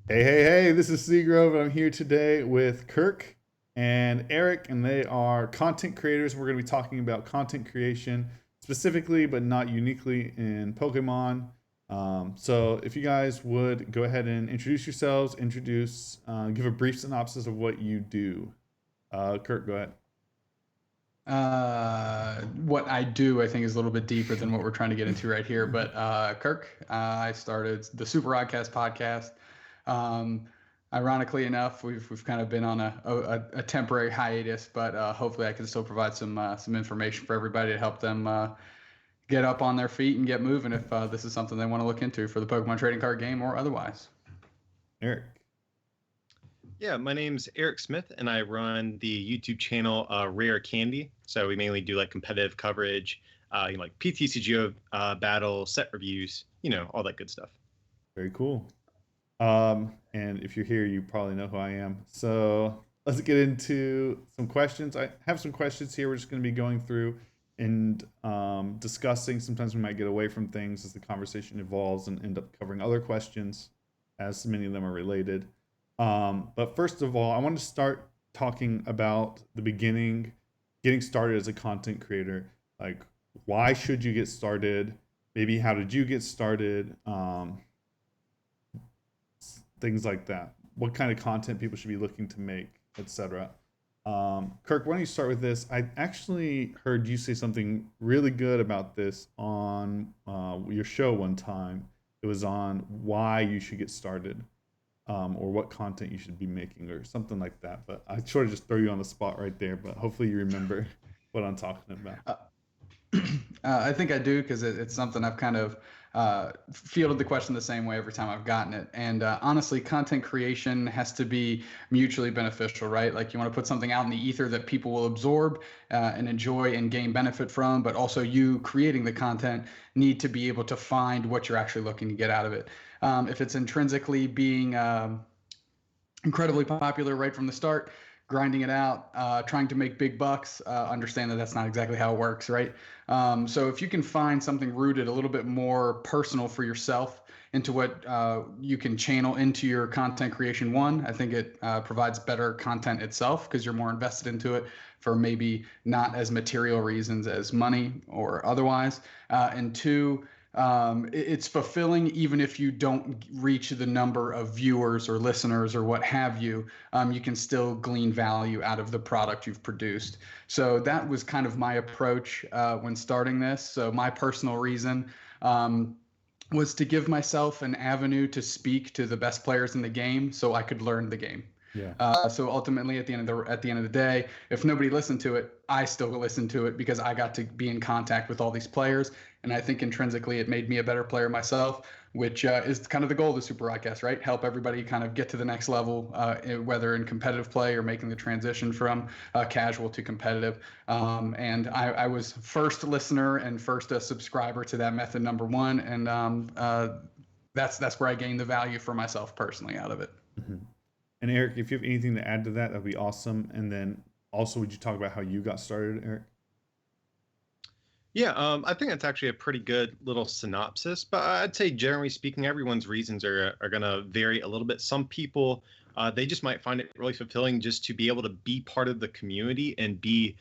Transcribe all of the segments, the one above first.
Hey, this is Seagrove, and I'm here today with Kirk and Eric, and they are content creators. We're going to be talking about content creation specifically, but not uniquely in Pokemon. So, if you guys would go ahead and introduce yourselves, give a brief synopsis of what you do. Kirk, go ahead. What I do, I think, is a little bit deeper than what we're trying to get into right here. But Kirk, I started the Super Oddcast podcast. Um, Ironically enough, we've kind of been on a temporary hiatus, but hopefully I can still provide some information for everybody to help them get up on their feet and get moving if this is something they want to look into for the Pokemon trading card game or otherwise. Eric. Yeah, my name's Eric Smith, and I run the YouTube channel Rare Candy. So we mainly do like competitive coverage, like PTCG battle, set reviews, all that good stuff. Very cool. And if you're here, you probably know who I am. So let's get into some questions. I have some questions here. We're just going to be going through and discussing. Sometimes we might get away from things as the conversation evolves and end up covering other questions, as many of them are related. But first of all, I want to start talking about the beginning, getting started as a content creator. Like, why should you get started? Maybe how did you get started? Things like that. What kind of content people should be looking to make, etc. Kirk, why don't you start with this? I actually heard you say something really good about this on your show one time. It was on why you should get started, or what content you should be making, or something like that. But I sort of just throw you on the spot right there. But hopefully you remember what I'm talking about. I think I do because it's something I've kind of fielded the question the same way every time I've gotten it. And honestly, content creation has to be mutually beneficial, right? Like you want to put something out in the ether that people will absorb and enjoy and gain benefit from, but also you creating the content need to be able to find what you're actually looking to get out of it. If it's intrinsically being incredibly popular right from the start, grinding it out, trying to make big bucks, understand that that's not exactly how it works, right? So if you can find something rooted a little bit more personal for yourself into what you can channel into your content creation, one, I think it provides better content itself because you're more invested into it for maybe not as material reasons as money or otherwise. And two, it's fulfilling even if you don't reach the number of viewers or listeners or what have you. You can still glean value out of the product you've produced. So that was kind of my approach when starting this. So my personal reason was to give myself an avenue to speak to the best players in the game so I could learn the game. Yeah. So ultimately, at the end of the day, if nobody listened to it, I still listened to it because I got to be in contact with all these players, and I think intrinsically it made me a better player myself, which is kind of the goal of the Super Broadcast, right? Help everybody kind of get to the next level, whether in competitive play or making the transition from casual to competitive. And I was first listener and first a subscriber to that method number one, and that's where I gained the value for myself personally out of it. Mm-hmm. And Eric, if you have anything to add to that, that'd be awesome. And then also, would you talk about how you got started, Eric? Yeah, I think that's actually a pretty good little synopsis. But I'd say, generally speaking, everyone's reasons are going to vary a little bit. Some people, they just might find it really fulfilling just to be able to be part of the community and be,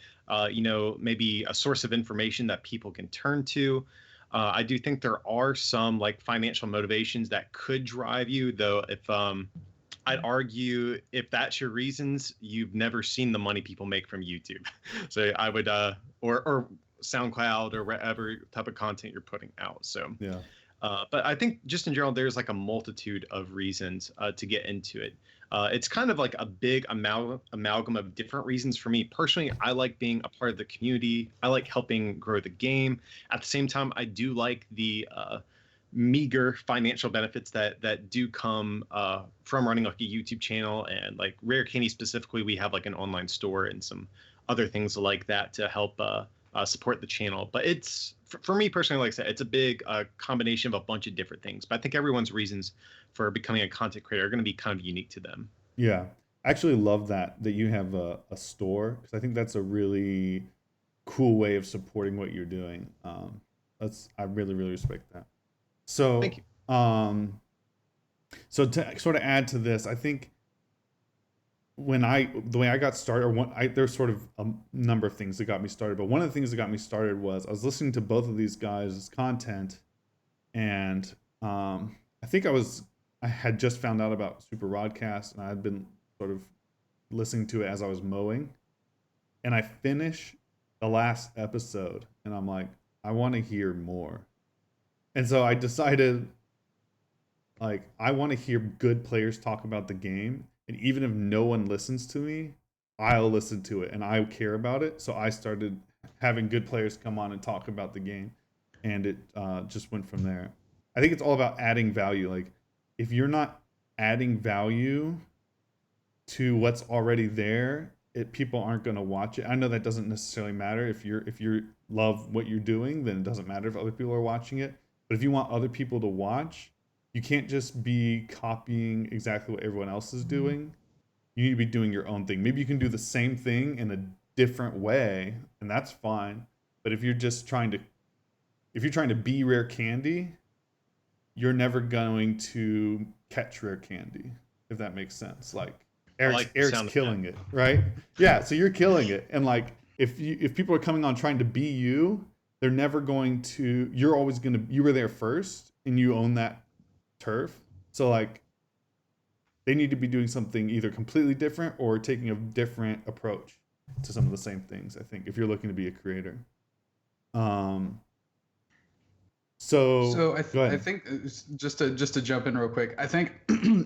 maybe a source of information that people can turn to. I do think there are some like financial motivations that could drive you, though. If I'd argue if that's your reasons, you've never seen the money people make from YouTube. So I would, or SoundCloud or whatever type of content you're putting out. So, Yeah. but I think just in general, there's like a multitude of reasons to get into it. It's kind of like a big amalgam of different reasons for me. Personally, I like being a part of the community. I like helping grow the game. At the same time, I do like the meager financial benefits that do come from running like a YouTube channel, and like Rare Candy specifically, we have like an online store and some other things like that to help support the channel. But it's for me personally, like I said, it's a big combination of a bunch of different things. But I think everyone's reasons for becoming a content creator are going to be kind of unique to them. Yeah. I actually love that you have a store, because I think that's a really cool way of supporting what you're doing. I really respect that. Thank So, you. So to sort of add to this, I think the way I got started, there's sort of a number of things that got me started, but one of the things that got me started was I was listening to both of these guys' content, and I think I had just found out about Super Rodcast, and I had been sort of listening to it as I was mowing, and I finished the last episode, and I'm like, I want to hear more, and so I decided, like, I want to hear good players talk about the game, and even if no one listens to me, I'll listen to it and I care about it. So I started having good players come on and talk about the game, and it just went from there. I think it's all about adding value. Like, if you're not adding value to what's already there, people aren't going to watch it. I know that doesn't necessarily matter. If you love what you're doing, then it doesn't matter if other people are watching it. But if you want other people to watch, you can't just be copying exactly what everyone else is doing. You need to be doing your own thing. Maybe you can do the same thing in a different way, and that's fine. But if you're trying to be rare candy, you're never going to catch rare candy, if that makes sense. Like Eric's killing it, right? Yeah, so you're killing it. And like if people are coming on trying to be you, they're never going to, you were there first and you own that turf. So like they need to be doing something either completely different or taking a different approach to some of the same things, I think, if you're looking to be a creator. So I think just to jump in real quick, I think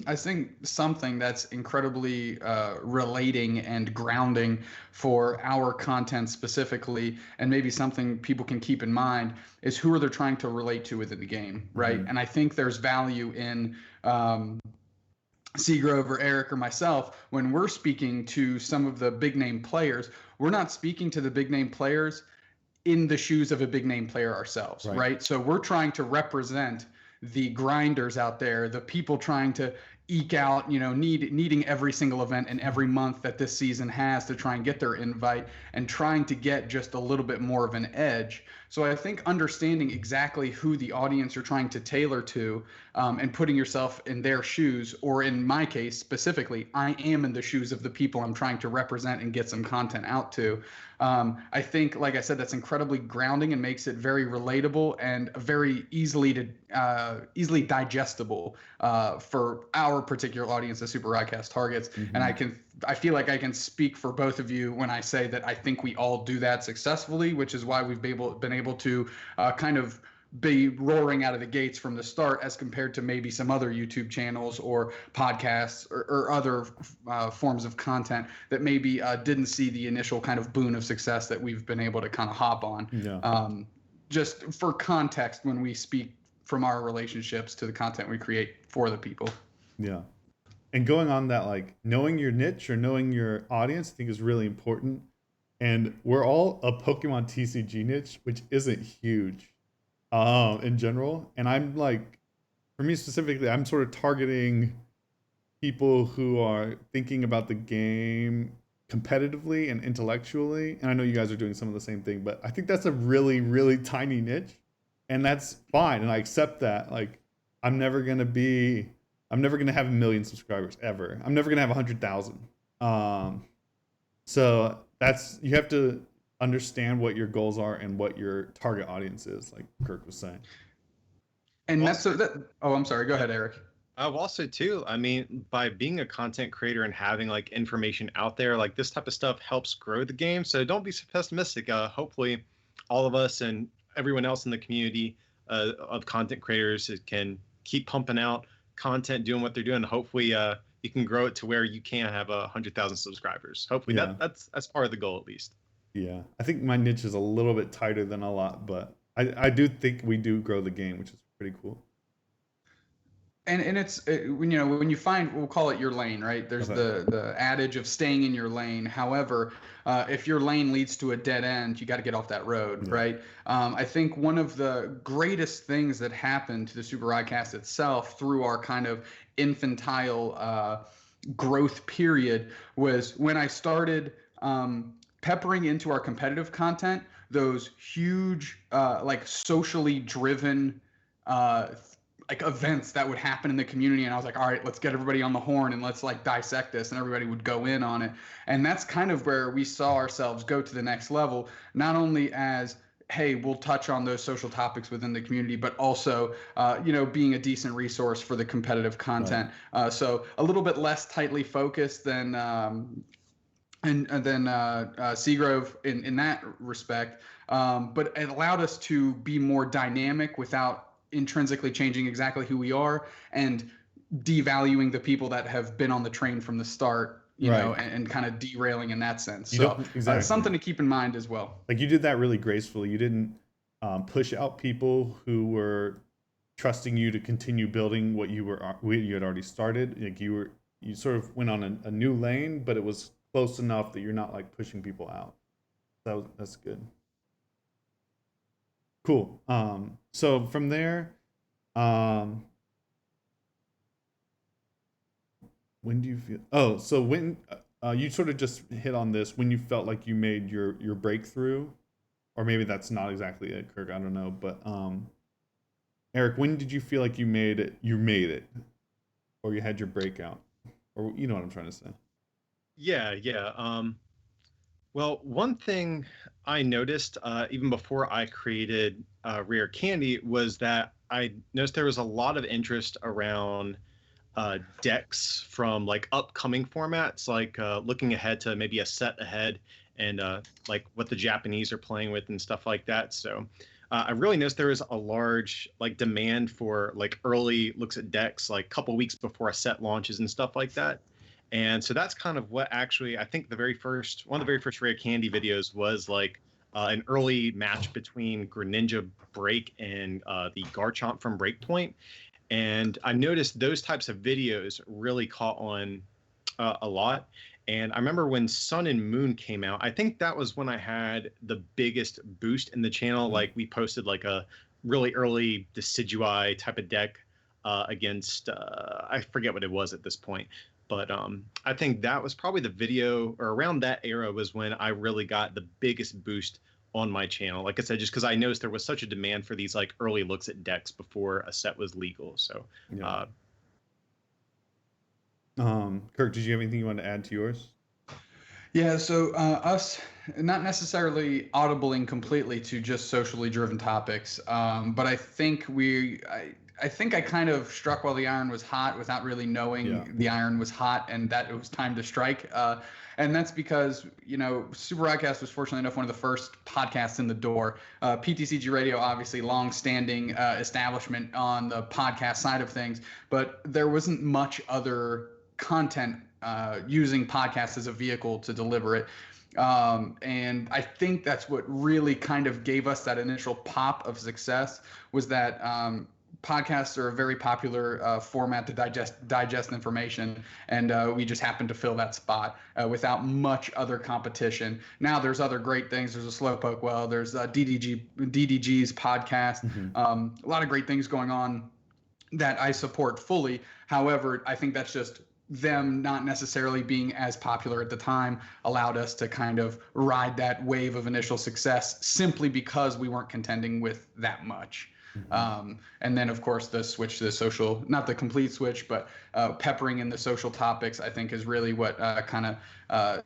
I think something that's incredibly relating and grounding for our content specifically, and maybe something people can keep in mind, is who are they trying to relate to within the game, right? Mm-hmm. And I think there's value in Seagrove or Eric or myself when we're speaking to some of the big name players. We're not speaking to the big name players in the shoes of a big name player ourselves, right? So we're trying to represent the grinders out there, the people trying to eke out, needing every single event and every month that this season has to try and get their invite and trying to get just a little bit more of an edge. So I think understanding exactly who the audience you're trying to tailor to, and putting yourself in their shoes, or in my case specifically, I am in the shoes of the people I'm trying to represent and get some content out to. I think, like I said, that's incredibly grounding and makes it very relatable and very easily digestible for our particular audience, the Super Rodcast targets. Mm-hmm. And I feel like I can speak for both of you when I say that I think we all do that successfully, which is why we've been able to kind of be roaring out of the gates from the start, as compared to maybe some other YouTube channels or podcasts or other forms of content that maybe didn't see the initial kind of boon of success that we've been able to kind of hop on. Yeah. Just for context, when we speak from our relationships to the content we create for the people. Yeah. And going on that, like, knowing your niche or knowing your audience, I think is really important. And we're all a Pokemon TCG niche, which isn't huge in general. And I'm like, for me specifically, I'm sort of targeting people who are thinking about the game competitively and intellectually. And I know you guys are doing some of the same thing, but I think that's a really, really tiny niche. And that's fine. And I accept that. Like, I'm never going to have 1 million subscribers ever. I'm never going to have 100,000. So you have to understand what your goals are and what your target audience is, like Kirk was saying. And I'm sorry. Go ahead, Eric. Also too, I mean, by being a content creator and having like information out there, like this type of stuff helps grow the game. So don't be so pessimistic. Hopefully all of us and everyone else in the community of content creators can keep pumping out content, doing what they're doing. Hopefully you can grow it to where you can have 100,000 subscribers. Hopefully that's part of the goal, at least. Yeah, I think my niche is a little bit tighter than a lot, but I do think we do grow the game, which is pretty cool. And it's when you find, we'll call it your lane, right? There's the adage of staying in your lane. However, if your lane leads to a dead end, you got to get off that road, right? I think one of the greatest things that happened to the Super Rodcast itself through our kind of infantile growth period was when I started peppering into our competitive content those huge, like socially driven like events that would happen in the community, and I was like, all right, let's get everybody on the horn and let's like dissect this, and everybody would go in on it. And that's kind of where we saw ourselves go to the next level, not only as, hey, we'll touch on those social topics within the community, but also, being a decent resource for the competitive content. So a little bit less tightly focused than and then Seagrove in that respect. But it allowed us to be more dynamic without intrinsically changing exactly who we are and devaluing the people that have been on the train from the start, and kind of derailing in that sense. So Exactly. something to keep in mind as well. Like you did that really gracefully. You didn't push out people who were trusting you to continue building what you had already started. Like you sort of went on a new lane, but it was close enough that you're not like pushing people out. So that's good. Cool. So from there, when do you feel? Oh, so when you sort of just hit on this when you felt like you made your breakthrough, or maybe that's not exactly it, Kirk. I don't know, but Eric, when did you feel like you made it? You made it, or you had your breakout, or you know what I'm trying to say? Yeah. Well, one thing I noticed even before I created Rare Candy was that I noticed there was a lot of interest around decks from like upcoming formats, like looking ahead to maybe a set ahead and like what the Japanese are playing with and stuff like that. So I really noticed there is a large like demand for like early looks at decks, like a couple weeks before a set launches and stuff like that. And so that's kind of what actually I think one of the very first Rare Candy videos was like an early match between Greninja Break and the Garchomp from Breakpoint. And I noticed those types of videos really caught on a lot. And I remember when Sun and Moon came out, I think that was when I had the biggest boost in the channel. Like we posted like a really early Decidueye type of deck against, I forget what it was at this point. But I think that was probably the video, or around that era was when I really got the biggest boost on my channel. Like I said, just because I noticed there was such a demand for these like early looks at decks before a set was legal. So, Yeah. Kirk, did you have anything you wanted to add to yours? Yeah, so us not necessarily audibling completely to just socially driven topics, but I think I think I kind of struck while the iron was hot without really knowing the iron was hot and that it was time to strike. And that's because, Super Rodcast was fortunately enough one of the first podcasts in the door. PTCG Radio, obviously, long-standing establishment on the podcast side of things, but there wasn't much other content using podcasts as a vehicle to deliver it. And I think that's what really kind of gave us that initial pop of success was that podcasts are a very popular format to digest information, and we just happened to fill that spot without much other competition. Now there's other great things. There's a Slowpoke Well. There's DDG's podcast. A lot of great things going on that I support fully. However, I think that's just them not necessarily being as popular at the time allowed us to kind of ride that wave of initial success simply because we weren't contending with that much. And then, of course, the switch to the social, not the complete switch, but peppering in the social topics, I think is really what kind of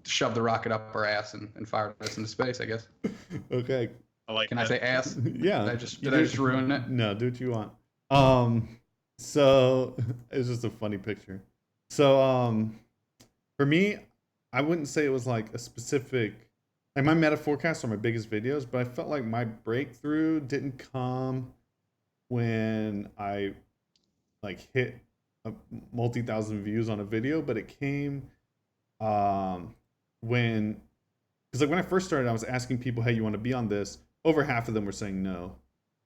shoved the rocket up our ass and fired us into space, I guess. Okay. Can I say ass? Yeah. Did I just ruin it? No, do what you want. So it's just a funny picture. So for me, I wouldn't say it was like a specific, like my meta forecasts are my biggest videos, but I felt like my breakthrough didn't come when I like hit a multi-thousand views on a video, but it came when, because like when I first started, I was asking people, hey, you want to be on this? Over half of them were saying no.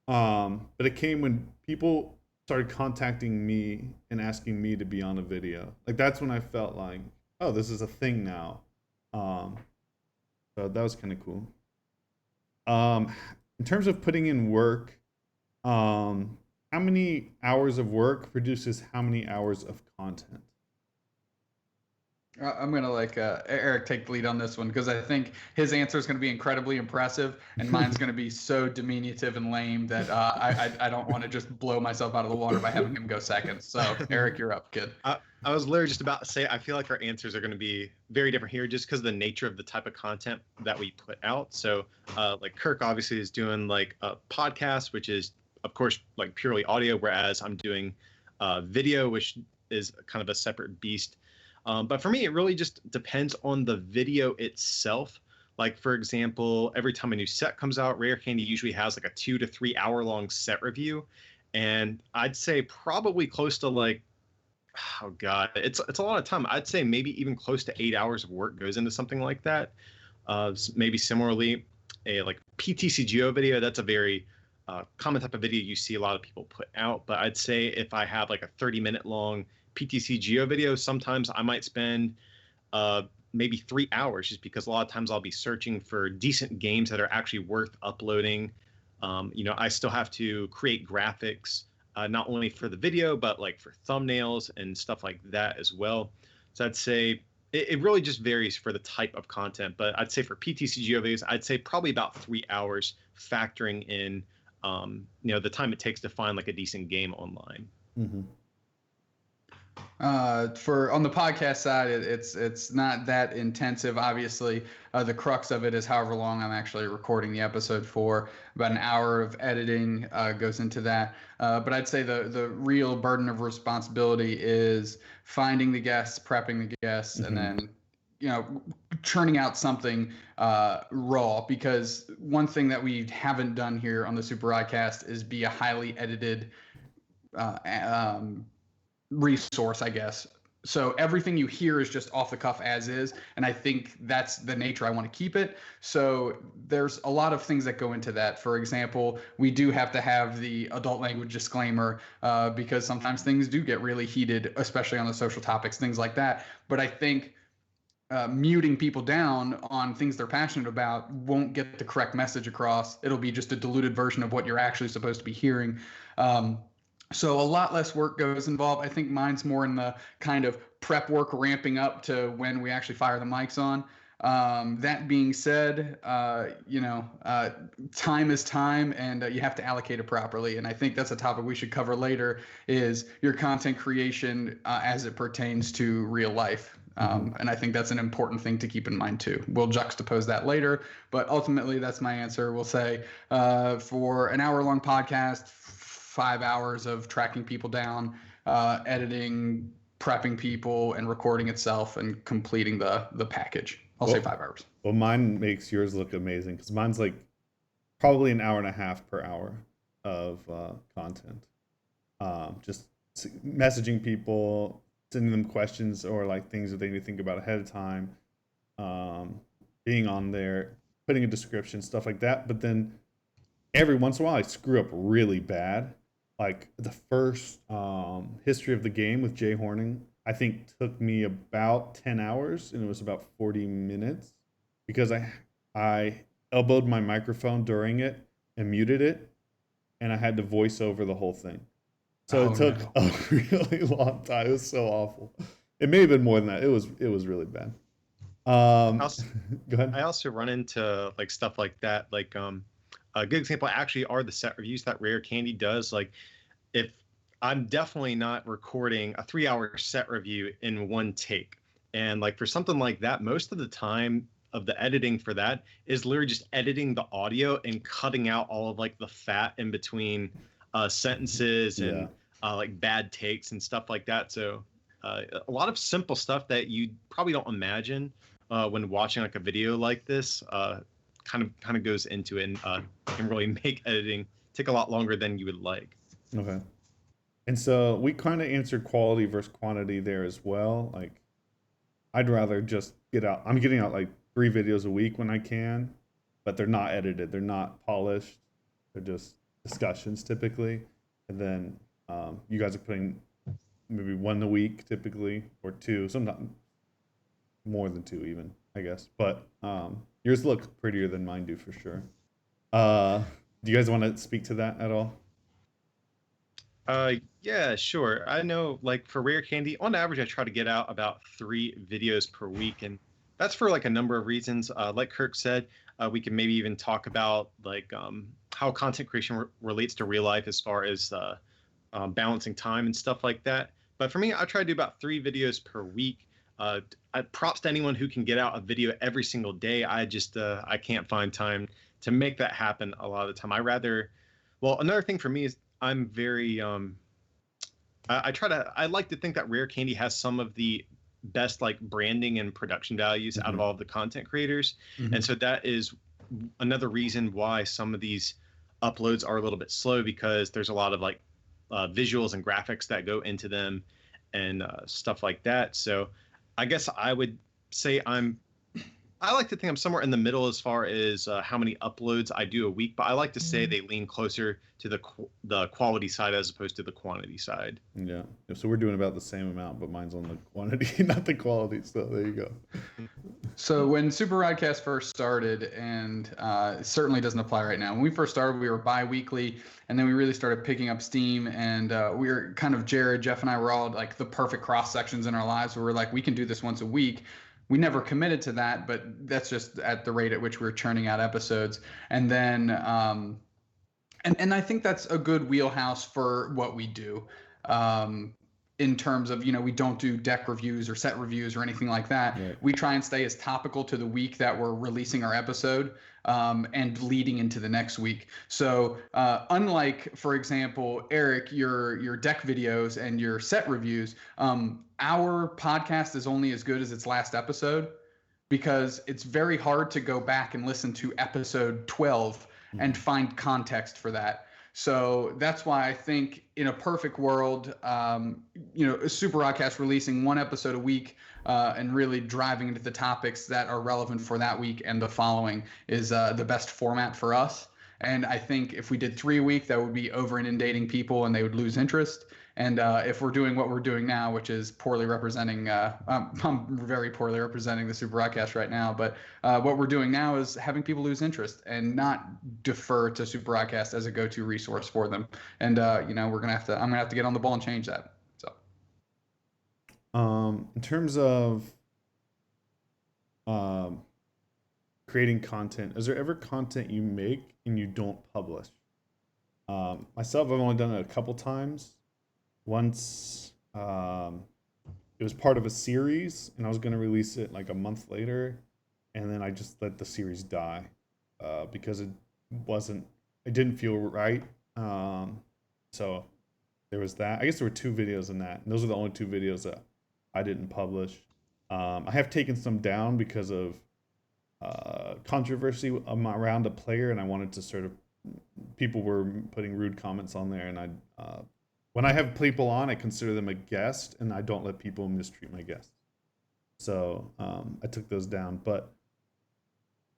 But it came when people started contacting me and asking me to be on a video. Like that's when I felt like, oh, this is a thing now. So that was kind of cool. In terms of putting in work, how many hours of work produces how many hours of content? I'm gonna like Eric take the lead on this one because I think his answer is gonna be incredibly impressive, and mine's gonna be so diminutive and lame that I don't want to just blow myself out of the water by having him go second. So Eric, you're up, kid. I was literally just about to say, I feel like our answers are going to be very different here just because of the nature of the type of content that we put out. So, like Kirk obviously is doing like a podcast, which is, of course, like purely audio, whereas I'm doing video, which is kind of a separate beast. But for me, it really just depends on the video itself. Like, for example, every time a new set comes out, Rare Candy usually has like a 2 to 3 hour long set review. And I'd say probably close to like, oh God, it's a lot of time. I'd say maybe even close to 8 hours of work goes into something like that. Maybe similarly, a like PTCGO video, that's a very common type of video you see a lot of people put out. But I'd say if I have like a 30-minute long PTCGO video, sometimes I might spend maybe 3 hours just because a lot of times I'll be searching for decent games that are actually worth uploading. I still have to create graphics, not only for the video, but like for thumbnails and stuff like that as well. So I'd say it really just varies for the type of content. But I'd say for PTCGO videos, I'd say probably about 3 hours factoring in, the time it takes to find like a decent game online. Mm-hmm. For on the podcast side, it's not that intensive. Obviously, the crux of it is however long I'm actually recording the episode for. About an hour of editing goes into that. But I'd say the real burden of responsibility is finding the guests, prepping the guests, and then churning out something raw. Because one thing that we haven't done here on the Super iCast is be a highly edited resource, I guess. So everything you hear is just off the cuff as is, and I think that's the nature I want to keep it. So there's a lot of things that go into that. For example, we do have to have the adult language disclaimer because sometimes things do get really heated, especially on the social topics, things like that. But I think muting people down on things they're passionate about won't get the correct message across. It'll be just a diluted version of what you're actually supposed to be hearing. So a lot less work goes involved. I think mine's more in the kind of prep work ramping up to when we actually fire the mics on. That being said, time is time, and you have to allocate it properly. And I think that's a topic we should cover later, is your content creation as it pertains to real life. And I think that's an important thing to keep in mind too. We'll juxtapose that later, but ultimately that's my answer. We'll say for an hour-long podcast, 5 hours of tracking people down, editing, prepping people, and recording itself, and completing the package. I'll say 5 hours. Well, mine makes yours look amazing because mine's like probably an hour and a half per hour of content. Just messaging people, sending them questions or like things that they need to think about ahead of time, being on there, putting a description, stuff like that. But then every once in a while I screw up really bad. Like the first history of the game with Jay Horning, I think took me about 10 hours and it was about 40 minutes because I elbowed my microphone during it and muted it, and I had to voice over the whole thing. So it took a really long time. It was so awful. It may have been more than that. It was really bad. Go ahead. I also run into like stuff like that. Like a good example actually are the set reviews that Rare Candy does. Like if I'm definitely not recording a 3-hour set review in one take. And like for something like that, most of the time of the editing for that is literally just editing the audio and cutting out all of like the fat in between sentences and like bad takes and stuff like that. So a lot of simple stuff that you probably don't imagine when watching like a video like this kind of goes into it and can really make editing take a lot longer than you would like. Okay. And so we kind of answered quality versus quantity there as well. Like I'd rather just I'm getting out like 3 videos a week when I can, but they're not edited. They're not polished. They're just discussions typically. And then you guys are putting maybe 1 a week typically, or 2, sometimes more than 2 even, I guess. But yours look prettier than mine do for sure. Do you guys want to speak to that at all? Yeah, sure. I know, like for Rare Candy, on average, I try to get out about 3 videos per week, and that's for like a number of reasons. Like Kirk said, we can maybe even talk about like how content creation relates to real life as far as balancing time and stuff like that. But for me, I try to do about 3 videos per week. Props to anyone who can get out a video every single day. I can't find time to make that happen a lot of the time. Well, another thing for me is I'm very I like to think that Rare Candy has some of the best like branding and production values out of all of the content creators. And so that is another reason why some of these uploads are a little bit slow, because there's a lot of like visuals and graphics that go into them and stuff like that. So I guess I would say I like to think I'm somewhere in the middle as far as how many uploads I do a week, but I like to say they lean closer to the quality side as opposed to the quantity side. Yeah. So we're doing about the same amount, but mine's on the quantity, not the quality. So there you go. So when Super Rodcast first started, and it certainly doesn't apply right now. When we first started, we were bi-weekly, and then we really started picking up steam. And we were kind of Jared, Jeff, and I were all like the perfect cross sections in our lives where we're like, we can do this once a week. We never committed to that, but that's just at the rate at which we were churning out episodes. And then, and I think that's a good wheelhouse for what we do. In terms of, we don't do deck reviews or set reviews or anything like that. Right. We try and stay as topical to the week that we're releasing our episode, and leading into the next week. So unlike, for example, Eric, your deck videos and your set reviews, our podcast is only as good as its last episode, because it's very hard to go back and listen to episode 12 and find context for that. So that's why I think in a perfect world, Super Rockcast releasing one episode a week and really driving into the topics that are relevant for that week and the following is the best format for us. And I think if we did 3 a week, that would be over inundating people and they would lose interest. And if we're doing what we're doing now, which is poorly representing, I'm very poorly representing the Super Rockcast right now, but what we're doing now is having people lose interest and not defer to Super Rockcast as a go-to resource for them. And I'm gonna have to get on the ball and change that. So, in terms of creating content, is there ever content you make and you don't publish? Myself, I've only done it a couple times. Once it was part of a series and I was going to release it like a month later, and then I just let the series die because it didn't feel right. So there was that. I guess there were 2 videos in that, and those are the only 2 videos that I didn't publish. I have taken some down because of controversy around a player, and I wanted to sort of, people were putting rude comments on there, and when I have people on, I consider them a guest, and I don't let people mistreat my guests. So I took those down, but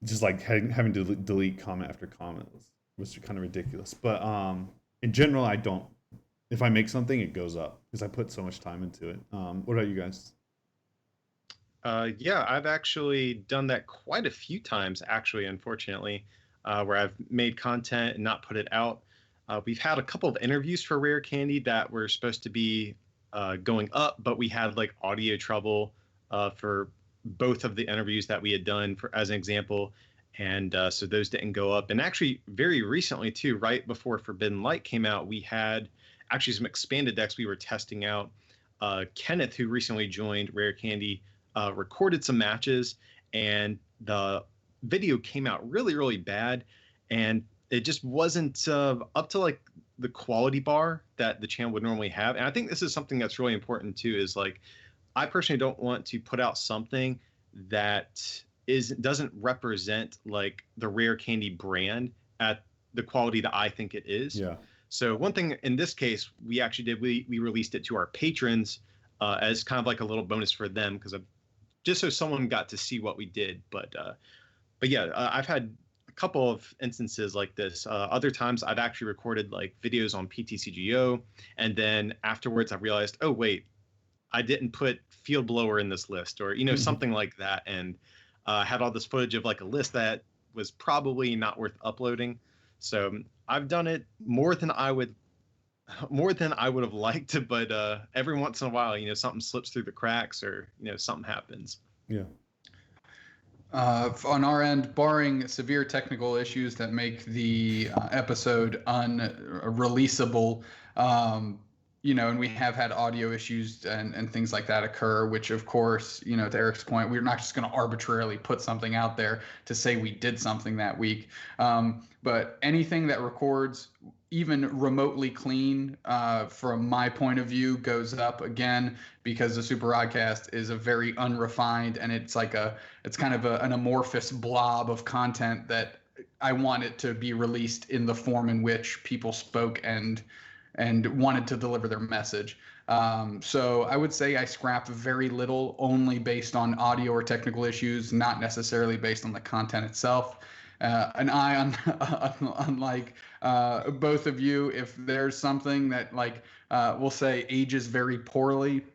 just like having to delete comment after comment was kind of ridiculous. But in general, I don't. If I make something, it goes up because I put so much time into it. What about you guys? Yeah, I've actually done that quite a few times, actually, unfortunately, where I've made content and not put it out. We've had a couple of interviews for Rare Candy that were supposed to be going up, but we had like audio trouble for both of the interviews that we had done, for as an example. And so those didn't go up. And actually, very recently, too, right before Forbidden Light came out, we had actually some expanded decks we were testing out. Kenneth, who recently joined Rare Candy, recorded some matches, and the video came out really, really bad. And it just wasn't up to like the quality bar that the channel would normally have. And I think this is something that's really important too, is like, I personally don't want to put out something that doesn't represent like the Rare Candy brand at the quality that I think it is. Yeah. So one thing in this case we actually did, we released it to our patrons as kind of like a little bonus for them, because just so someone got to see what we did. But yeah, I've had couple of instances like this. Other times I've actually recorded like videos on PTCGO, and then afterwards I realized, oh wait, I didn't put Field Blower in this list, or something like that, and had all this footage of like a list that was probably not worth uploading. So I've done it more than I would more than I would have liked, but every once in a while, something slips through the cracks or, something happens. Yeah. On our end, barring severe technical issues that make the episode unreleasable, and we have had audio issues and things like that occur, which of course, to Eric's point, we're not just going to arbitrarily put something out there to say we did something that week. But anything that records even remotely clean, from my point of view, goes up again, because the Super Oddcast is a very unrefined, and it's kind of an amorphous blob of content that I want it to be released in the form in which people spoke and wanted to deliver their message. So I would say I scrapped very little, only based on audio or technical issues, not necessarily based on the content itself. And unlike both of you, if there's something that we'll say ages very poorly,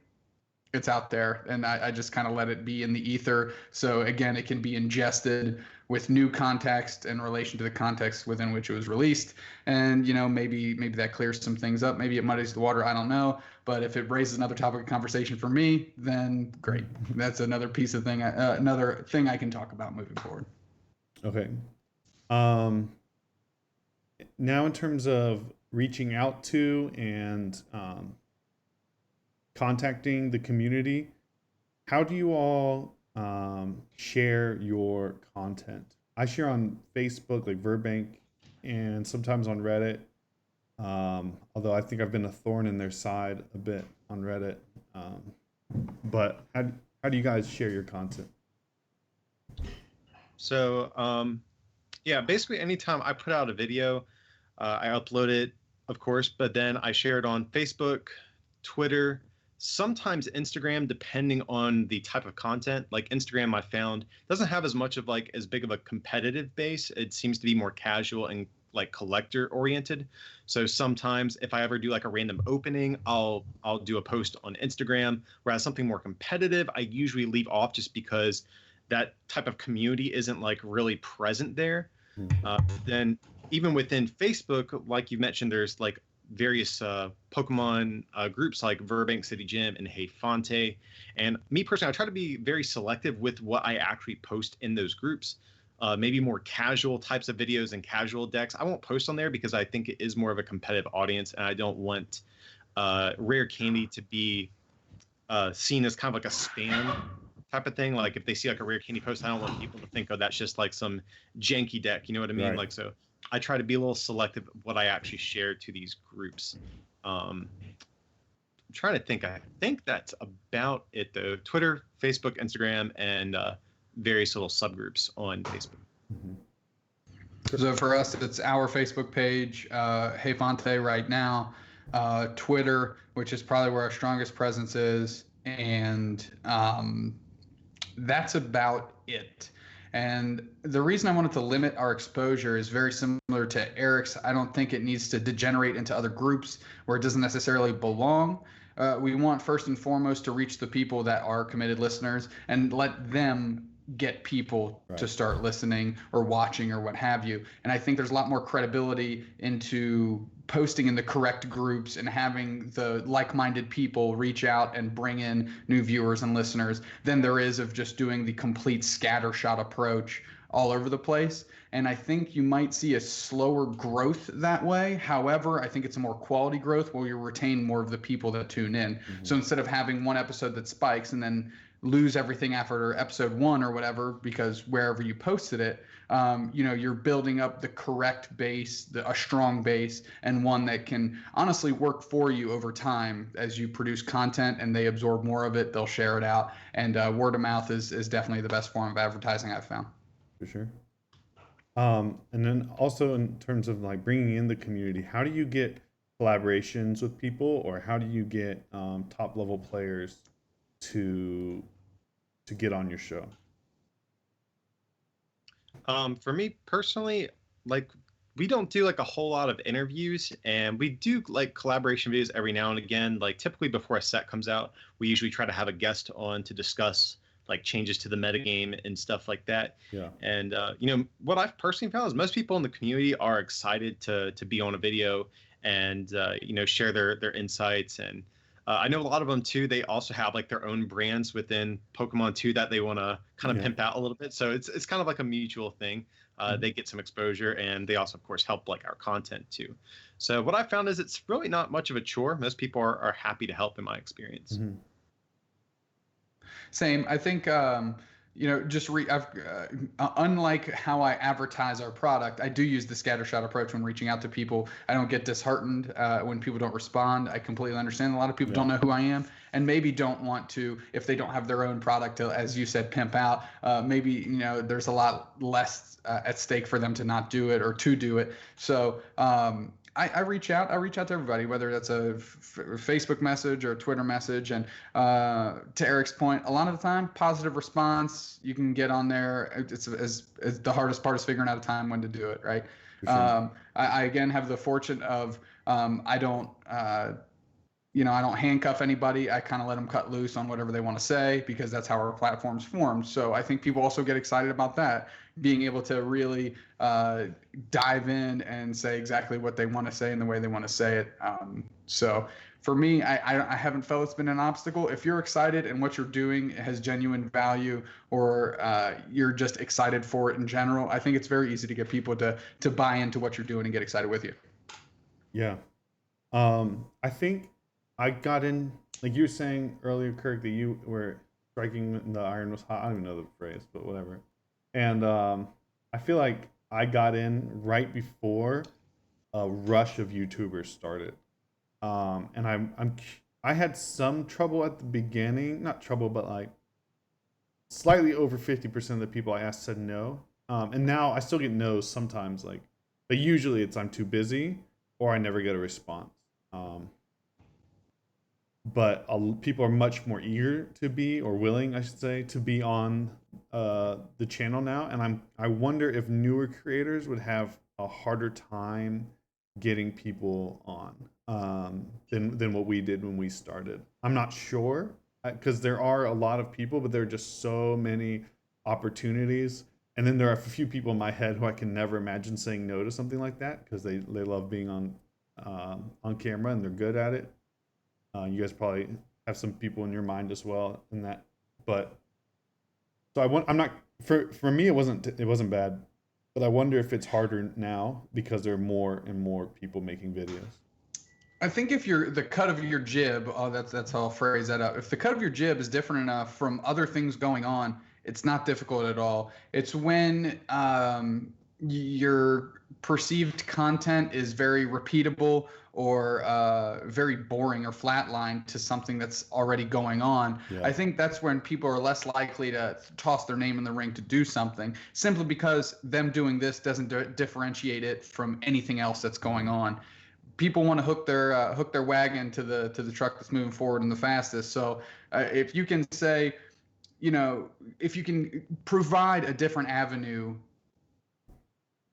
it's out there, and I just kind of let it be in the ether. So again, it can be ingested with new context in relation to the context within which it was released. And maybe that clears some things up. Maybe it muddies the water. I don't know. But if it raises another topic of conversation for me, then great. That's another another thing I can talk about moving forward. Okay. Now in terms of reaching out to and contacting the community, how do you all share your content? I share on Facebook, like Verbank, and sometimes on Reddit. Although I think I've been a thorn in their side a bit on Reddit. But how do you guys share your content? So, yeah, basically anytime I put out a video, I upload it, of course, but then I share it on Facebook, Twitter, sometimes Instagram, depending on the type of content. Like Instagram, I found doesn't have as much of as big of a competitive base. It seems to be more casual and collector oriented. So sometimes if I ever do a random opening, I'll do a post on Instagram. Whereas something more competitive, I usually leave off, just because that type of community isn't really present there. Then even within Facebook, like you mentioned, there's various Pokemon groups like Verbank City Gym and Hey Fonte. And me personally, I try to be very selective with what I actually post in those groups. Maybe more casual types of videos and casual decks I won't post on there, because I think it is more of a competitive audience, and I don't want Rare Candy to be seen as kind of a spam type of thing. Like if they see a Rare Candy post, I don't want people to think, oh, that's just some janky deck. You know what I mean? Right. So I try to be a little selective of what I actually share to these groups. I'm trying to think. I think that's about it, though. Twitter, Facebook, Instagram, and various little subgroups on Facebook. Mm-hmm. So for us, it's our Facebook page, Hey Fonte right now, Twitter, which is probably where our strongest presence is, and that's about it. And the reason I wanted to limit our exposure is very similar to Eric's. I don't think it needs to degenerate into other groups where it doesn't necessarily belong. We want first and foremost to reach the people that are committed listeners and let them get people to start listening or watching or what have you. And I think there's a lot more credibility into posting in the correct groups and having the like-minded people reach out and bring in new viewers and listeners than there is of just doing the complete scattershot approach all over the place. And I think you might see a slower growth that way. However, I think it's a more quality growth where you retain more of the people that tune in. Mm-hmm. So instead of having one episode that spikes and then lose everything after episode 1 or whatever, because wherever you posted it, you're building up the correct base, a strong base, and one that can honestly work for you over time as you produce content and they absorb more of it, they'll share it out. And word of mouth is definitely the best form of advertising I've found. For sure. And then also in terms of bringing in the community, how do you get collaborations with people, or how do you get top level players to get on your show? For me personally, we don't do a whole lot of interviews, and we do collaboration videos every now and again. Typically before a set comes out, we usually try to have a guest on to discuss changes to the metagame and stuff like that. Yeah. And what I've personally found is most people in the community are excited to be on a video and share their insights. And I know a lot of them too. They also have like their own brands within Pokemon too that they want to kind of pimp out a little bit. So it's kind of like a mutual thing. They get some exposure, and they also, of course, help like our content too. So what I found is it's really not much of a chore. Most people are happy to help, in my experience. Mm-hmm. Same. I think unlike how I advertise our product, I do use the scattershot approach when reaching out to people. I don't get disheartened when people don't respond. I completely understand. A lot of people don't know who I am, and maybe don't want to, if they don't have their own product to, as you said, pimp out. Maybe there's a lot less at stake for them to not do it or to do it. So I reach out. I reach out to everybody, whether that's a Facebook message or a Twitter message. And to Eric's point, a lot of the time, positive response. You can get on there. It's the hardest part is figuring out a time when to do it, right? Sure. I again have the fortune of I don't handcuff anybody. I kind of let them cut loose on whatever they want to say, because that's how our platform's formed. So I think people also get excited about that, being able to really dive in and say exactly what they want to say and the way they want to say it. So for me, I haven't felt it's been an obstacle. If you're excited and what you're doing has genuine value, or you're just excited for it in general, I think it's very easy to get people to buy into what you're doing and get excited with you. Yeah. I think I got in, like you were saying earlier, Kirk, that you were striking when the iron was hot. I don't even know the phrase, but whatever. And I feel like I got in right before a rush of YouTubers started. And I had some trouble at the beginning, not trouble, but like slightly over 50% of the people I asked said no. And now I still get no's sometimes, but usually it's I'm too busy or I never get a response. But people are much more eager to be, or willing, I should say, to be on the channel now. And I wonder if newer creators would have a harder time getting people on than what we did when we started. I'm not sure, because there are a lot of people, but there are just so many opportunities. And then there are a few people in my head who I can never imagine saying no to something like that, because they love being on camera and they're good at it. You guys probably have some people in your mind as well in that, but so I'm not, for me it wasn't bad, but I wonder if it's harder now because there are more and more people making videos. I think if you're the cut of your jib, that's how I'll phrase that up. If the cut of your jib is different enough from other things going on, it's not difficult at all. It's when your perceived content is very repeatable or very boring or flatline to something that's already going on. Yeah. I think that's when people are less likely to toss their name in the ring to do something, simply because them doing this doesn't differentiate it from anything else that's going on. People want to hook their wagon to the truck that's moving forward and the fastest. So if you can say, if you can provide a different avenue.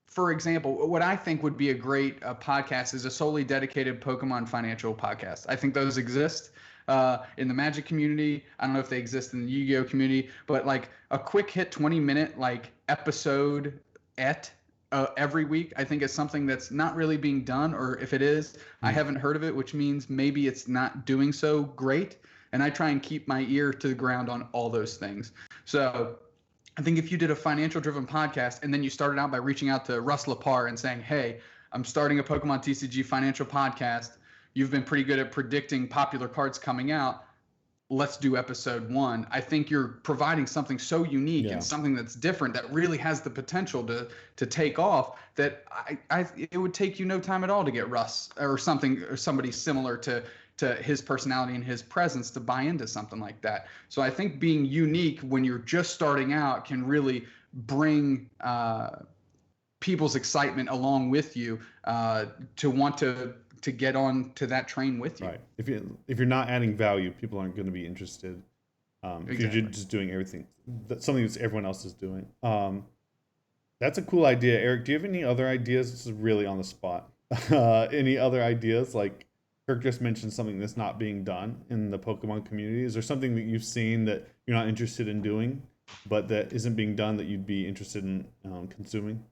For example, what I think would be a great podcast is a solely dedicated Pokemon financial podcast. I think those exist in the Magic community. I don't know if they exist in the Yu-Gi-Oh community, but like a quick hit 20-minute episode every week, I think is something that's not really being done, or if it is, I haven't heard of it, which means maybe it's not doing so great. And I try and keep my ear to the ground on all those things. So I think if you did a financial driven podcast and then you started out by reaching out to Russ Lepar and saying, hey, I'm starting a Pokemon TCG financial podcast. You've been pretty good at predicting popular cards coming out. Let's do episode 1. I think you're providing something so unique and something that's different that really has the potential to take off, that it would take you no time at all to get Russ or somebody similar to his personality and his presence to buy into something like that. So I think being unique when you're just starting out can really bring people's excitement along with you to want to get on to that train with you. Right. If you're not adding value, people aren't going to be interested. If you're just doing everything, something that everyone else is doing. That's a cool idea, Eric. Do you have any other ideas? This is really on the spot. Any other ideas? Like Kirk just mentioned something that's not being done in the Pokemon community. Is there something that you've seen that you're not interested in doing, but that isn't being done that you'd be interested in consuming?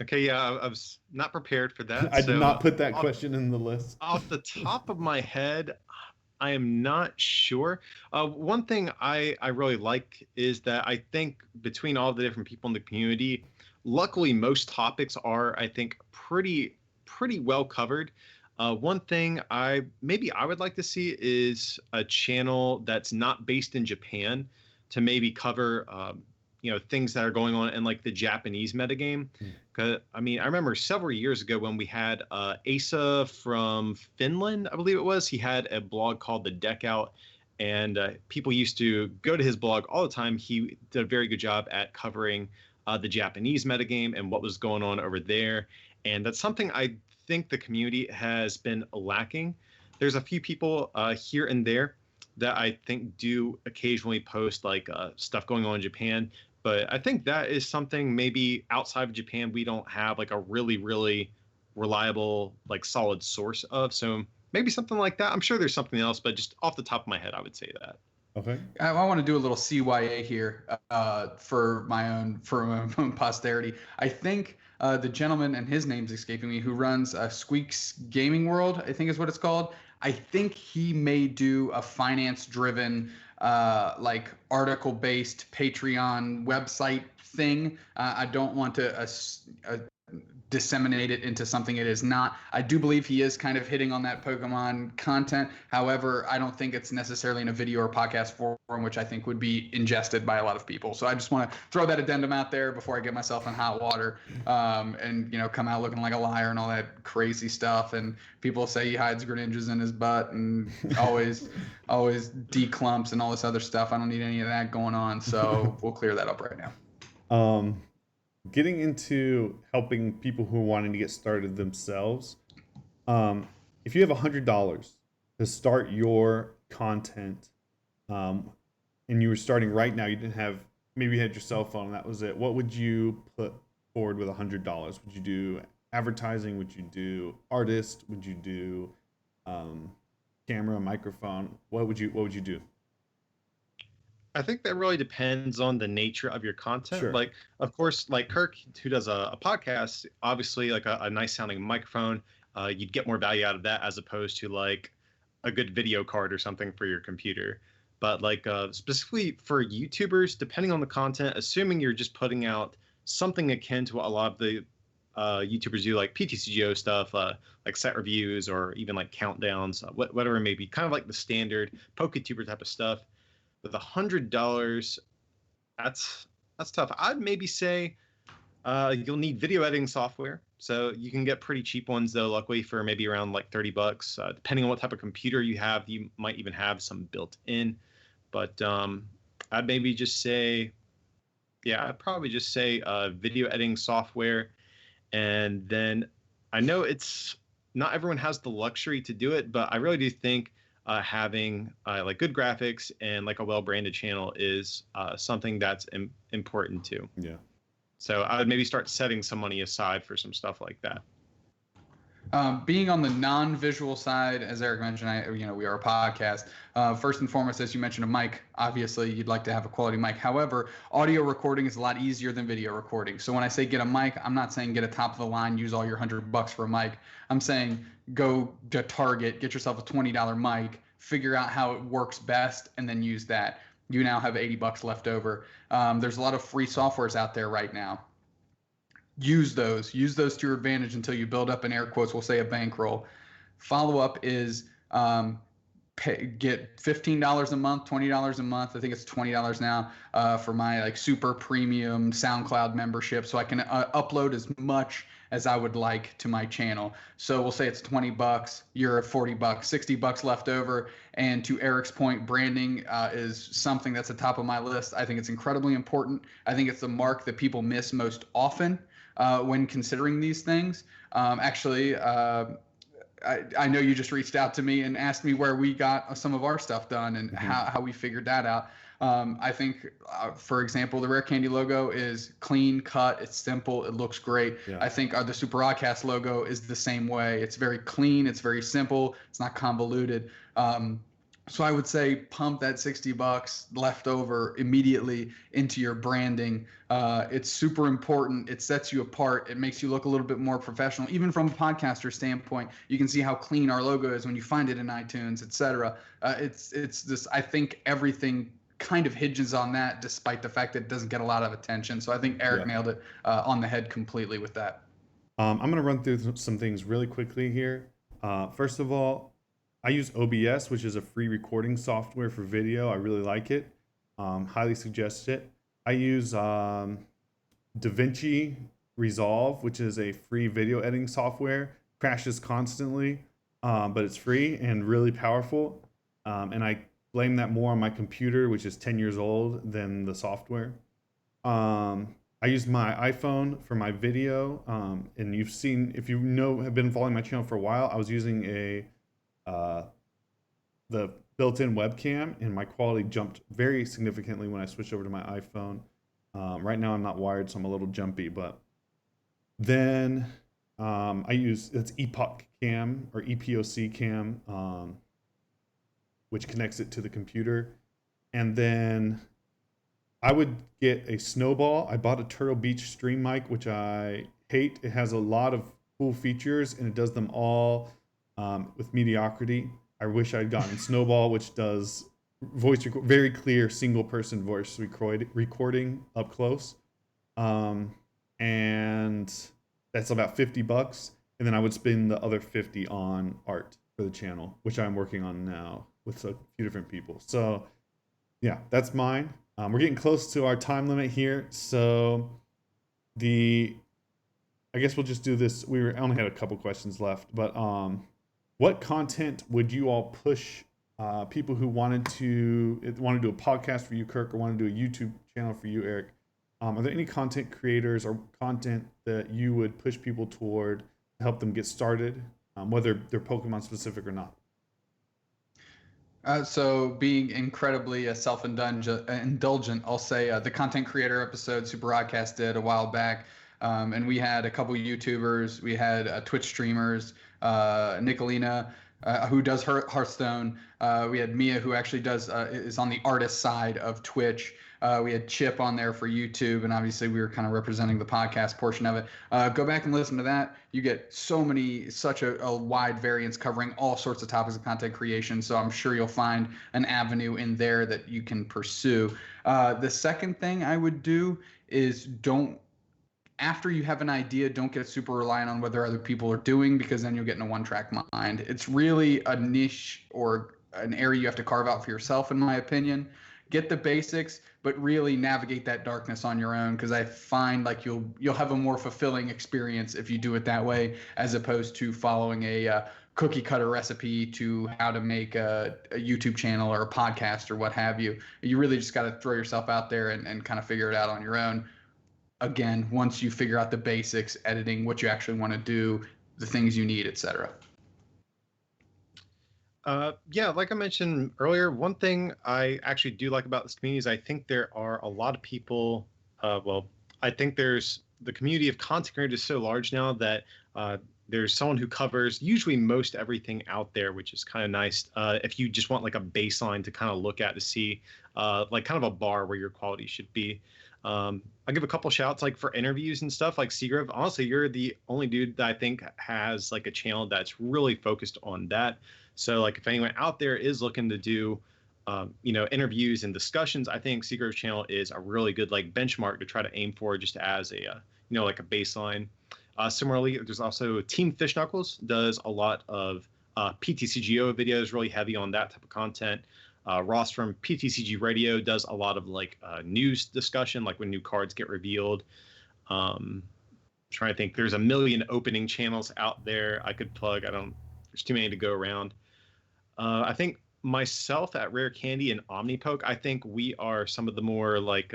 Okay, yeah, I was not prepared for that. I did So not put that off, question in the list. off the top of my head, I am not sure. One thing I really like is that I think between all the different people in the community, luckily most topics are, I think, pretty well covered. One thing I would like to see is a channel that's not based in Japan to maybe cover things that are going on in like the Japanese metagame. Mm. Cause I mean, I remember several years ago when we had Asa from Finland, I believe it was. He had a blog called The Deck Out, and people used to go to his blog all the time. He did a very good job at covering the Japanese metagame and what was going on over there. And that's something I think the community has been lacking. There's a few people here and there that I think do occasionally post like stuff going on in Japan, but I think that is something maybe outside of Japan we don't have like a really reliable like solid source of. So maybe something like that. I'm sure there's something else, but just off the top of my head, I would say that. Okay. I want to do a little CYA here for my own posterity. I think the gentleman, and his name's escaping me, who runs Squeak's Gaming World, I think is what it's called. I think he may do a finance-driven, like article-based Patreon website thing. I don't want to disseminate it into something it is not. I do believe he is kind of hitting on that Pokemon content. However, I don't think it's necessarily in a video or podcast form, which I think would be ingested by a lot of people. So I just want to throw that addendum out there before I get myself in hot water, and come out looking like a liar and all that crazy stuff. And people say he hides Greninjas in his butt and always declumps and all this other stuff. I don't need any of that going on. So we'll clear that up right now. Getting into helping people who are wanting to get started themselves. If you have $100 to start your content, and you were starting right now, you didn't have, maybe you had your cell phone, and that was it. What would you put forward with $100? Would you do advertising? Would you do artist? Would you do camera, microphone? What would you do? I think that really depends on the nature of your content. Sure. Like, of course, like Kirk, who does a podcast, obviously, like a nice sounding microphone, you'd get more value out of that as opposed to like a good video card or something for your computer. But like specifically for YouTubers, depending on the content, assuming you're just putting out something akin to what a lot of the YouTubers do, like PTCGO stuff, like set reviews or even like countdowns, whatever it may be, kind of like the standard PokeTuber type of stuff. With $100, that's tough. I'd maybe say you'll need video editing software. So you can get pretty cheap ones though, luckily for maybe around like $30. Depending on what type of computer you have, you might even have some built in. But I'd maybe just say, yeah, I'd probably just say video editing software. And then I know it's not everyone has the luxury to do it, but I really do think having like good graphics and like a well-branded channel is something that's important too. Yeah. So I would maybe start setting some money aside for some stuff like that. Being on the non-visual side, as Eric mentioned, we are a podcast. First and foremost, as you mentioned, a mic. Obviously, you'd like to have a quality mic. However, audio recording is a lot easier than video recording. So when I say get a mic, I'm not saying get a top of the line, use all your $100 for a mic. I'm saying go to Target, get yourself a $20 mic, figure out how it works best, and then use that. You now have $80 left over. There's a lot of free softwares out there right now. Use those to your advantage until you build up, in air quotes, we'll say a bankroll. Follow up is get $15 a month, $20 a month. I think it's $20 now for my like super premium SoundCloud membership, so I can upload as much as I would like to my channel. So we'll say it's $20, you're at $40, $60 left over. And to Eric's point, branding is something that's at the top of my list. I think it's incredibly important. I think it's the mark that people miss most often when considering these things. I know you just reached out to me and asked me where we got some of our stuff done and how we figured that out. I think, for example, the Rare Candy logo is clean cut. It's simple. It looks great. Yeah. I think the Super Oddcast logo is the same way. It's very clean. It's very simple. It's not convoluted. So I would say pump that $60 left over immediately into your branding. It's super important. It sets you apart. It makes you look a little bit more professional. Even from a podcaster standpoint, you can see how clean our logo is when you find it in iTunes, etc. It's this. I think everything kind of hinges on that, despite the fact that it doesn't get a lot of attention. So I think Eric nailed it on the head completely with that. I'm going to run through some things really quickly here. First of all, I use OBS, which is a free recording software for video. I really like it. Highly suggest it. I use DaVinci Resolve, which is a free video editing software. Crashes constantly, but it's free and really powerful. And I blame that more on my computer, which is 10 years old, than the software. I use my iPhone for my video, and you've seen, if you know, have been following my channel for a while, I was using the built-in webcam, and my quality jumped very significantly when I switched over to my iPhone. Right now I'm not wired, so I'm a little jumpy, but then I use, it's Epoch Cam or EPOC Cam, which connects it to the computer. And then I would get a Snowball. I bought a Turtle Beach Stream Mic, which I hate. It has a lot of cool features, and it does them all with mediocrity. I wish I'd gotten Snowball, which does very clear single-person voice recording up close, and that's about $50. And then I would spend the other 50 on art for the channel, which I'm working on now with a few different people. So yeah, that's mine. We're getting close to our time limit here, so I guess we'll just do this. I only had a couple questions left, but what content would you all push people who want to do a podcast for you, Kirk, or want to do a YouTube channel for you, Eric? Are there any content creators or content that you would push people toward to help them get started, whether they're Pokemon specific or not? So being incredibly self-indulgent, I'll say the content creator episode Super Oddcast did a while back, and we had a couple YouTubers, we had Twitch streamers, Nicolina, who does Hearthstone. We had Mia, who actually is on the artist side of Twitch. We had Chip on there for YouTube, and obviously we were kind of representing the podcast portion of it. Go back and listen to that. You get such a wide variance covering all sorts of topics of content creation. So I'm sure you'll find an avenue in there that you can pursue. The second thing I would do is after you have an idea, don't get super reliant on whether other people are doing, because then you'll get in a one-track mind. It's really a niche or an area you have to carve out for yourself, in my opinion. Get the basics, but really navigate that darkness on your own, because I find like you'll have a more fulfilling experience if you do it that way, as opposed to following a cookie cutter recipe to how to make a YouTube channel or a podcast or what have you. You really just got to throw yourself out there and kind of figure it out on your own. Again, once you figure out the basics, editing, what you actually want to do, the things you need, etc. Yeah, like I mentioned earlier, one thing I actually do like about this community is I think there are a lot of people. I think there's the community of content creators is so large now that there's someone who covers usually most everything out there, which is kind of nice. If you just want like a baseline to kind of look at to see like kind of a bar where your quality should be. I'll give a couple shouts like for interviews and stuff like Seagrove. Honestly, you're the only dude that I think has like a channel that's really focused on that. So like if anyone out there is looking to do, interviews and discussions, I think Seagrove's channel is a really good like benchmark to try to aim for, just as a, like a baseline. Similarly, there's also Team Fish Knuckles does a lot of PTCGO videos, really heavy on that type of content. Ross from PTCG Radio does a lot of like news discussion, like when new cards get revealed. Trying to think, there's a million opening channels out there I could plug. There's too many to go around. I think myself at Rare Candy and Omnipoke, I think we are some of the more like,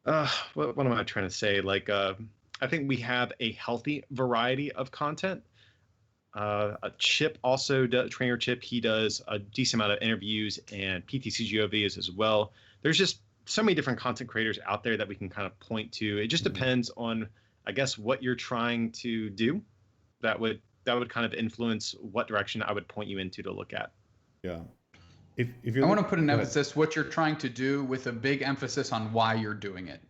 what am I trying to say? Like, I think we have a healthy variety of content. Chip also does, Trainer Chip, he does a decent amount of interviews and PTCGO videos as well. There's just so many different content creators out there that we can kind of point to. It just depends on, I guess, what you're trying to do. That would kind of influence what direction I would point you into to look at. Yeah. If you're I want to put an go ahead. emphasis what you're trying to do with a big emphasis on why you're doing it.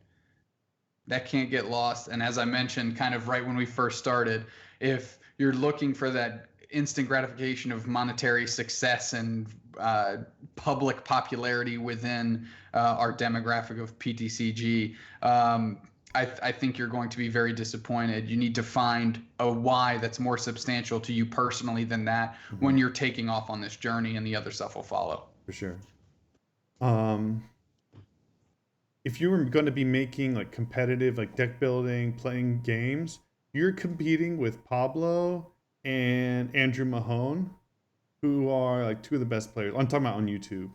That can't get lost. And as I mentioned, kind of right when we first started, if you're looking for that instant gratification of monetary success and public popularity within our demographic of PTCG, I think you're going to be very disappointed. You need to find a why that's more substantial to you personally than that when you're taking off on this journey, and the other stuff will follow. For sure. If you were going to be making like competitive, like deck building, playing games, you're competing with Pablo and Andrew Mahone, who are like two of the best players. I'm talking about on YouTube.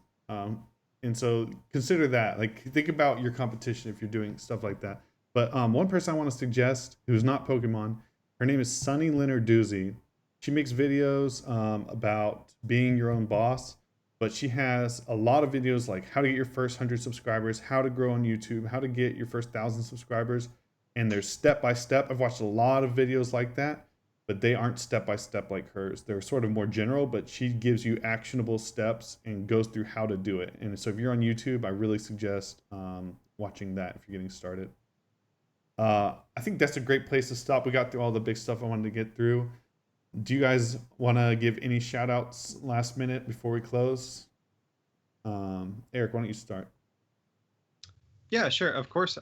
And so consider that. Like, think about your competition if you're doing stuff like that. But one person I want to suggest who's not Pokemon, her name is Sunny Lenarduzzi. She makes videos about being your own boss, but she has a lot of videos like how to get your first 100 subscribers, how to grow on YouTube, how to get your first 1,000 subscribers. And there's step by step. I've watched a lot of videos like that, but they aren't step by step like hers. They're sort of more general, but she gives you actionable steps and goes through how to do it. And so if you're on YouTube, I really suggest watching that if you're getting started. I think that's a great place to stop. We got through all the big stuff I wanted to get through. Do you guys want to give any shout outs last minute before we close? Eric, why don't you start? Yeah, sure. Of course.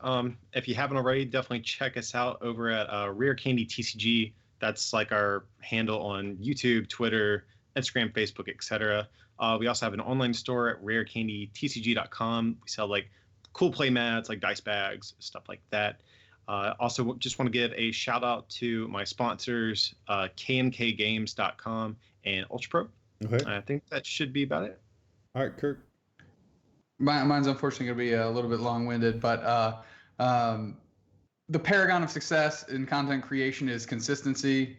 If you haven't already, definitely check us out over at Rare Candy TCG. That's like our handle on YouTube, Twitter, Instagram, Facebook, etc. We also have an online store at rarecandytcg.com. We sell like cool play mats, like dice bags, stuff like that. Also, just want to give a shout out to my sponsors, knkgames.com and Ultra Pro. Okay. I think that should be about it. All right, Kirk. Mine's unfortunately going to be a little bit long-winded, but the paragon of success in content creation is consistency,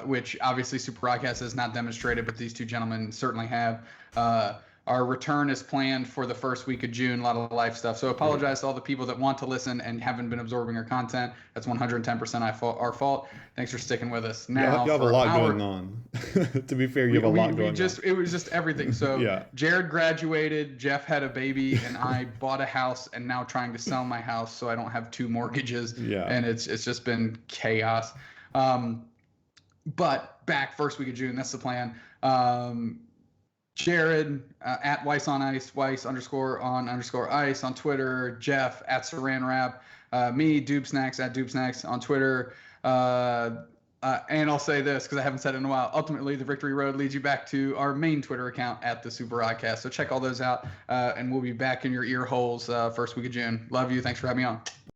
which obviously Super Broadcast has not demonstrated, but these two gentlemen certainly have. Our return is planned for the first week of June, a lot of life stuff. So apologize to all the people that want to listen and haven't been absorbing our content. That's 110% our fault. Thanks for sticking with us. Now, you have a lot going on. To be fair, you have a lot going on. It was just everything. So yeah. Jared graduated, Jeff had a baby, and I bought a house and now trying to sell my house so I don't have 2 mortgages. Yeah. And it's just been chaos. But back first week of June, that's the plan. Jared at Weiss on Ice, Weiss_on_ice on Twitter, Jeff at Saran Wrap, me, Dube Snacks at Dube Snacks on Twitter. And I'll say this because I haven't said it in a while. Ultimately, the Victory Road leads you back to our main Twitter account at the Super Oddcast. So check all those out, and we'll be back in your ear holes first week of June. Love you. Thanks for having me on.